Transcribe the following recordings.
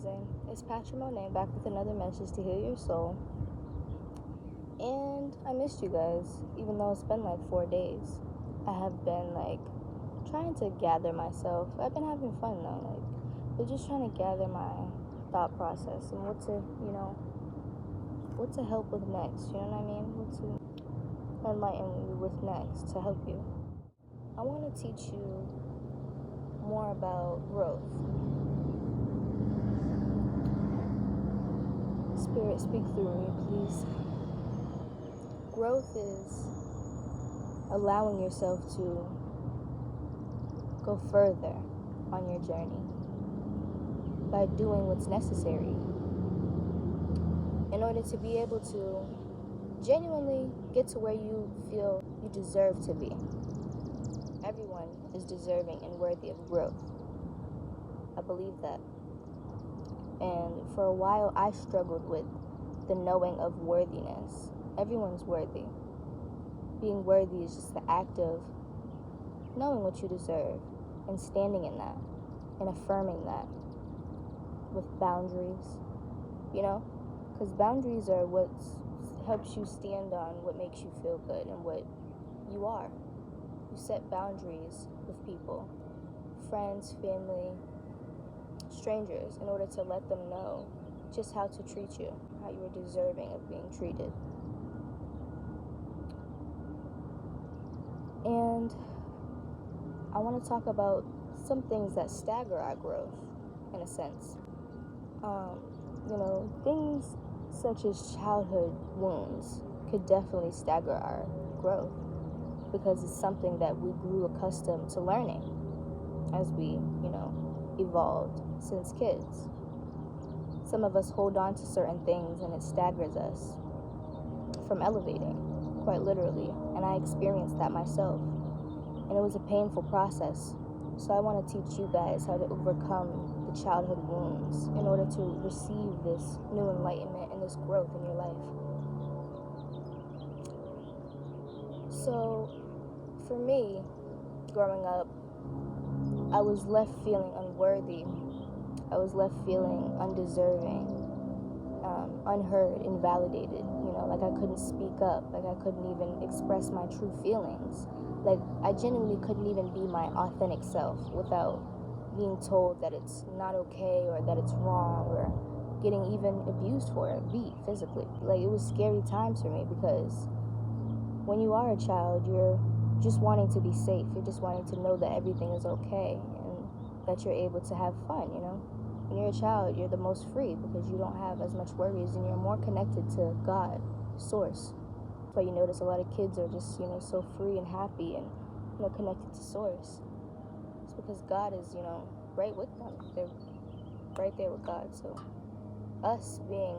amazing? It's Patrick Monet back with another message to heal your soul. And I missed you guys, even though it's been like 4 days. I have been like trying to gather myself. I've been having fun though, but just trying to gather my thought process and what to help with next, you know what I mean? What to enlighten you with next to help you. I want to teach you more about growth. Spirit, speak through me, please. Growth is allowing yourself to go further on your journey by doing what's necessary in order to be able to genuinely get to where you feel you deserve to be. Everyone is deserving and worthy of growth. I believe that. And for a while, I struggled with the knowing of worthiness. Everyone's worthy. Being worthy is just the act of knowing what you deserve and standing in that and affirming that with boundaries, you know? Because boundaries are what helps you stand on what makes you feel good and what you are. You set boundaries with people, friends, family, strangers, in order to let them know just how to treat you, how you are deserving of being treated. And I want to talk about some things that stagger our growth, in a sense. Things such as childhood wounds could definitely stagger our growth because it's something that we grew accustomed to learning as we, evolved since kids. Some of us hold on to certain things and it staggers us from elevating, quite literally. And I experienced that myself. And it was a painful process. So I want to teach you guys how to overcome the childhood wounds in order to receive this new enlightenment and this growth in your life. So for me, growing up, I was left feeling unworthy. I was left feeling undeserving, unheard, invalidated. Like I couldn't speak up. Like I couldn't even express my true feelings. Like I genuinely couldn't even be my authentic self without being told that it's not okay or that it's wrong or getting even abused for it, beat physically. Like it was scary times for me because when you are a child, you're just wanting to be safe. You're just wanting to know that everything is okay and that you're able to have fun, When you're a child, you're the most free because you don't have as much worries and you're more connected to God, Source. That's why you notice a lot of kids are just, so free and happy and, connected to Source. It's because God is, right with them. They're right there with God. So us being,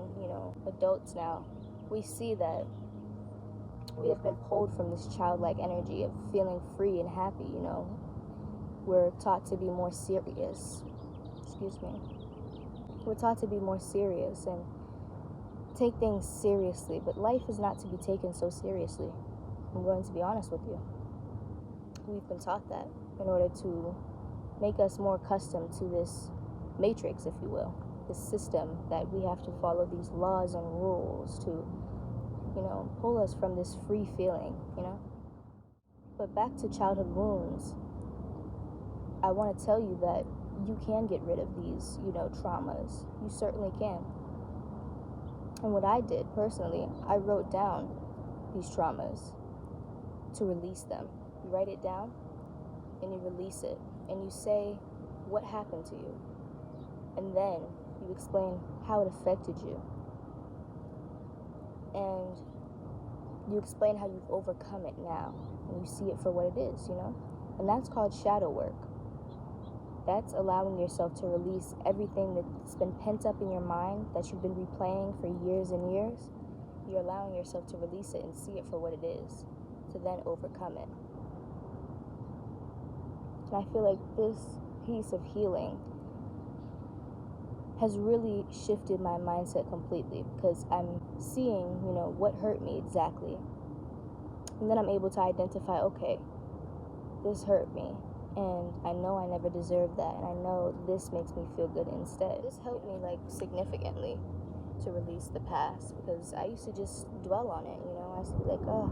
adults now, we see that we have been pulled from this childlike energy of feeling free and happy, We're taught to be more serious. We're taught to be more serious and take things seriously, but life is not to be taken so seriously. I'm going to be honest with you. We've been taught that in order to make us more accustomed to this matrix, if you will, this system that we have to follow these laws and rules to, pull us from this free feeling, But back to childhood wounds, I want to tell you that you can get rid of these, traumas. You certainly can. And what I did personally, I wrote down these traumas to release them. You write it down and you release it and you say what happened to you. And then you explain how it affected you. And you explain how you've overcome it now. And you see it for what it is, And that's called shadow work. That's allowing yourself to release everything that's been pent up in your mind that you've been replaying for years and years. You're allowing yourself to release it and see it for what it is, to then overcome it. And I feel like this piece of healing has really shifted my mindset completely because I'm seeing, what hurt me exactly. And then I'm able to identify, okay, this hurt me. And I know I never deserved that, and I know this makes me feel good instead. This helped me, like, significantly to release the past, because I used to just dwell on it, you know? I used to be like, oh,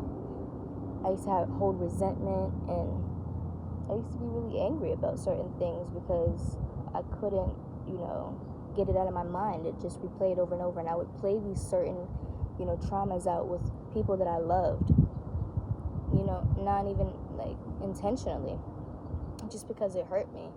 I used to hold resentment, and I used to be really angry about certain things because I couldn't, get it out of my mind. It just replayed over and over, and I would play these certain, traumas out with people that I loved, not even, like, intentionally, just because it hurt me,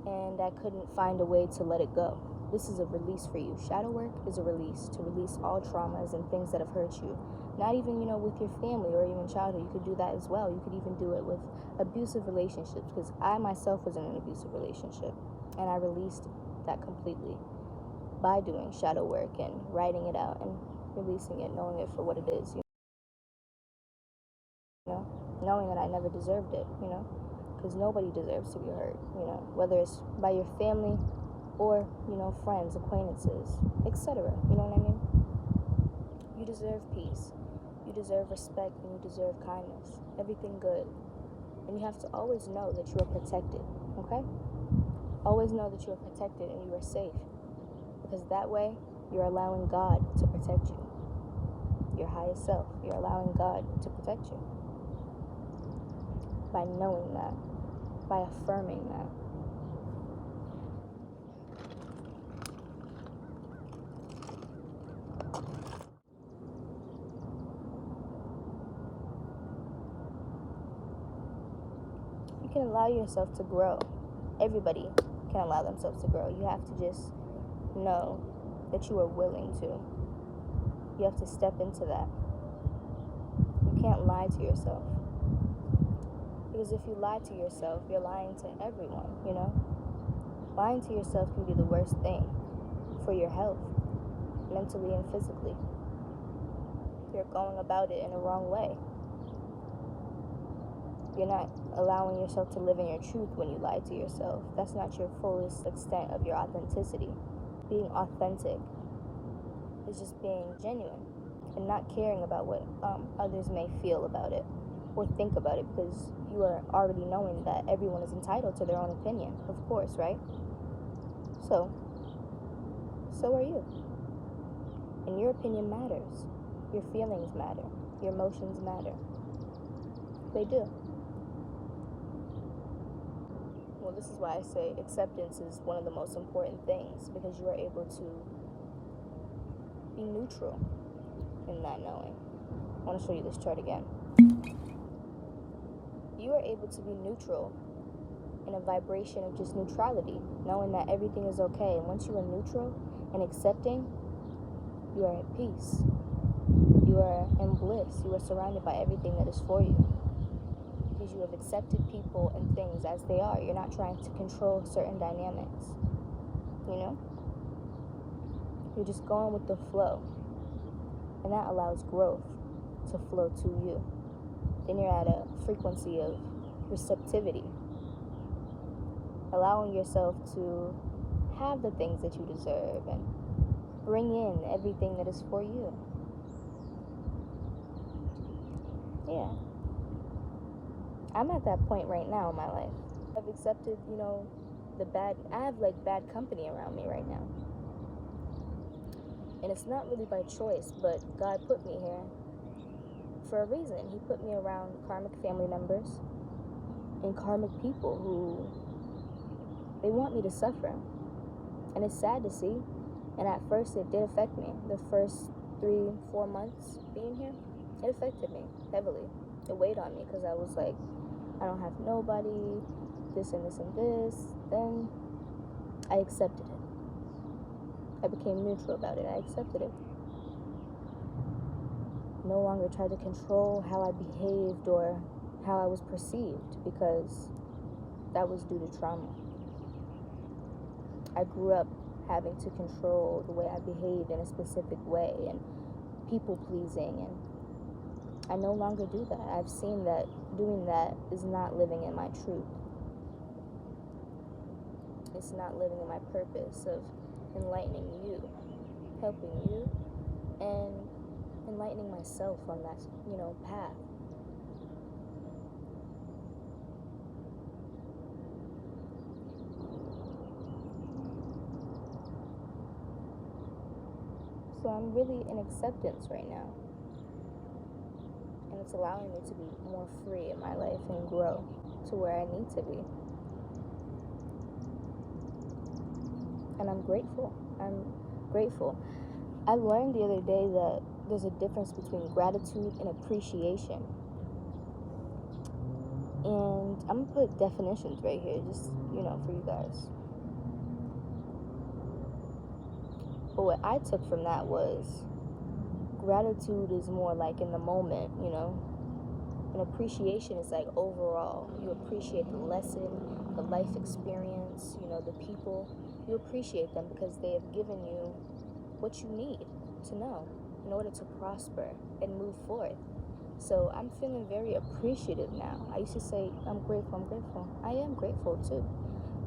and I couldn't find a way to let it go. This is a release for you. Shadow work is a release, to release all traumas and things that have hurt you. Not even, with your family or even childhood. You could do that as well. You could even do it with abusive relationships, because I myself was in an abusive relationship, and I released that completely by doing shadow work and writing it out and releasing it, knowing it for what it is, knowing that I never deserved it, because nobody deserves to be hurt, whether it's by your family or, friends, acquaintances, etc. You know what I mean? You deserve peace. You deserve respect, and you deserve kindness. Everything good. And you have to always know that you are protected, okay? Always know that you are protected and you are safe. Because that way, you're allowing God to protect you. Your highest self. You're allowing God to protect you. By knowing that. By affirming that. You can allow yourself to grow. Everybody can allow themselves to grow. You have to just know that you are willing to. You have to step into that. You can't lie to yourself. Because if you lie to yourself, you're lying to everyone, Lying to yourself can be the worst thing for your health, mentally and physically. You're going about it in a wrong way. You're not allowing yourself to live in your truth when you lie to yourself. That's not your fullest extent of your authenticity. Being authentic is just being genuine and not caring about what others may feel about it or think about it, because you are already knowing that everyone is entitled to their own opinion, of course, right? So are you. And your opinion matters. Your feelings matter. Your emotions matter. They do. Well, this is why I say acceptance is one of the most important things, because you are able to be neutral in that knowing. I want to show you this chart again. You are able to be neutral in a vibration of just neutrality, knowing that everything is okay. And once you are neutral and accepting, you are at peace. You are in bliss. You are surrounded by everything that is for you, because you have accepted people and things as they are. You're not trying to control certain dynamics, You're just going with the flow, and that allows growth to flow to you. Then you're at a frequency of receptivity, allowing yourself to have the things that you deserve and bring in everything that is for you. Yeah. I'm at that point right now in my life. I've accepted, I have bad company around me right now. And it's not really by choice, but God put me here for a reason. He put me around karmic family members and karmic people who, they want me to suffer. And it's sad to see. And at first it did affect me. The first 3-4 months being here, it affected me heavily. It weighed on me, because I was like, I don't have nobody, this and this and this. Then I accepted it. I became neutral about it. I accepted it. No longer tried to control how I behaved or how I was perceived, because that was due to trauma. I grew up having to control the way I behaved in a specific way and people pleasing, and I no longer do that. I've seen that doing that is not living in my truth. It's not living in my purpose of enlightening you, helping you, and enlightening myself on that, path. So I'm really in acceptance right now. And it's allowing me to be more free in my life and grow to where I need to be. And I'm grateful. I learned the other day that there's a difference between gratitude and appreciation. And I'm going to put definitions right here, just, for you guys. But what I took from that was gratitude is more like in the moment, and appreciation is like overall. You appreciate the lesson, the life experience, the people. You appreciate them because they have given you what you need to know in order to prosper and move forward. So I'm feeling very appreciative now. I used to say, I'm grateful. I am grateful too.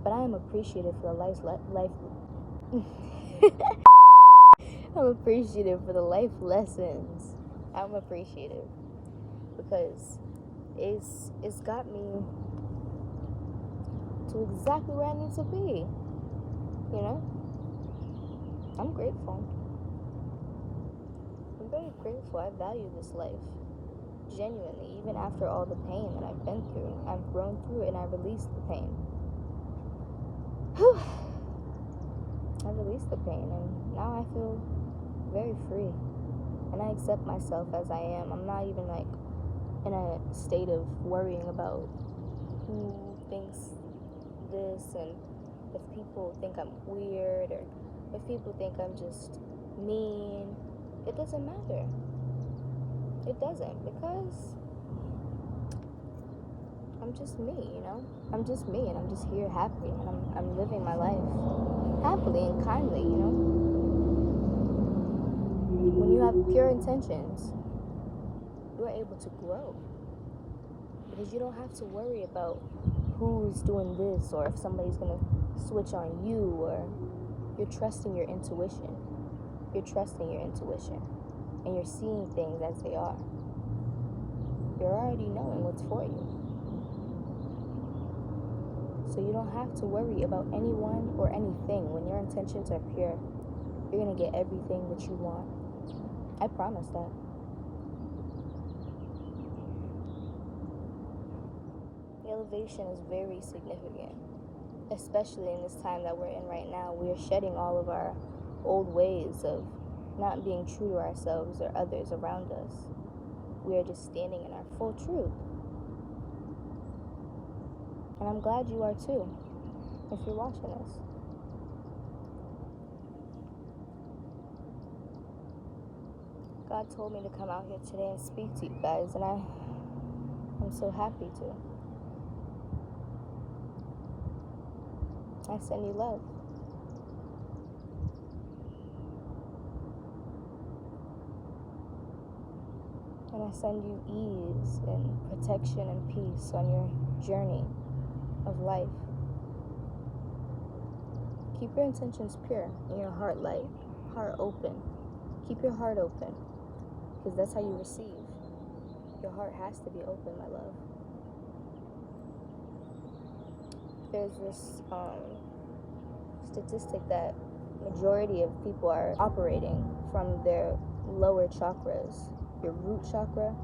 But I am appreciative for the life I'm appreciative for the life lessons. I'm appreciative because it's got me to exactly where I need to be. I'm grateful. I'm very grateful. I value this life. Genuinely, even after all the pain that I've been through, I've grown through it and I released the pain. I released the pain and now I feel very free. And I accept myself as I am. I'm not even like in a state of worrying about who thinks this and if people think I'm weird or if people think I'm just mean. It doesn't matter. It doesn't, because I'm just me, I'm just me and I'm just here happy and I'm living my life happily and kindly, When you have pure intentions, you are able to grow because you don't have to worry about who's doing this or if somebody's going to switch on you, or you're trusting your intuition. You're trusting your intuition and you're seeing things as they are. You're already knowing what's for you. So you don't have to worry about anyone or anything. When your intentions are pure, you're going to get everything that you want. I promise that. The elevation is very significant, especially in this time that we're in right now. We are shedding all of our old ways of not being true to ourselves or others around us. We are just standing in our full truth. And I'm glad you are too, if you're watching this. God told me to come out here today and speak to you guys, and I'm so happy to. I send you love. And I send you ease and protection and peace on your journey of life. Keep your intentions pure and your heart light, heart open. Keep your heart open, because that's how you receive. Your heart has to be open, my love. There's this statistic that majority of people are operating from their lower chakras, your root chakra,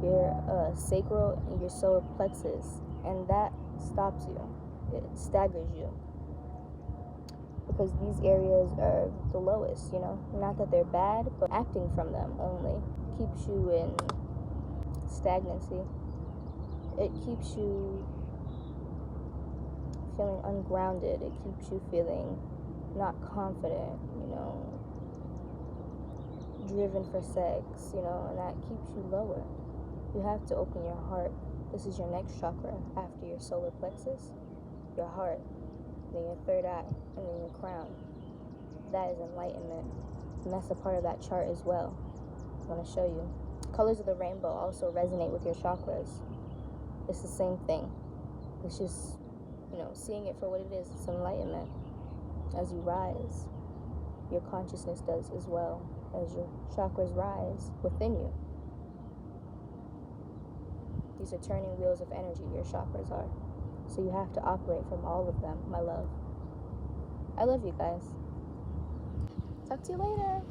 your sacral, and your solar plexus, and that stops you. It staggers you because these areas are the lowest, not that they're bad, but acting from them only keeps you in stagnancy. It keeps you feeling ungrounded. It keeps you feeling not confident, driven for sex, and that keeps you lower. You have to open your heart. This is your next chakra after your solar plexus, your heart, then your third eye, and then your crown. That is enlightenment, and that's a part of that chart as well. I want to show you. Colors of the rainbow also resonate with your chakras. It's the same thing. It's just, seeing it for what it is. It's enlightenment. As you rise, your consciousness does as well, as your chakras rise within you. These are turning wheels of energy, your chakras are. So you have to operate from all of them, my love. I love you guys. Talk to you later.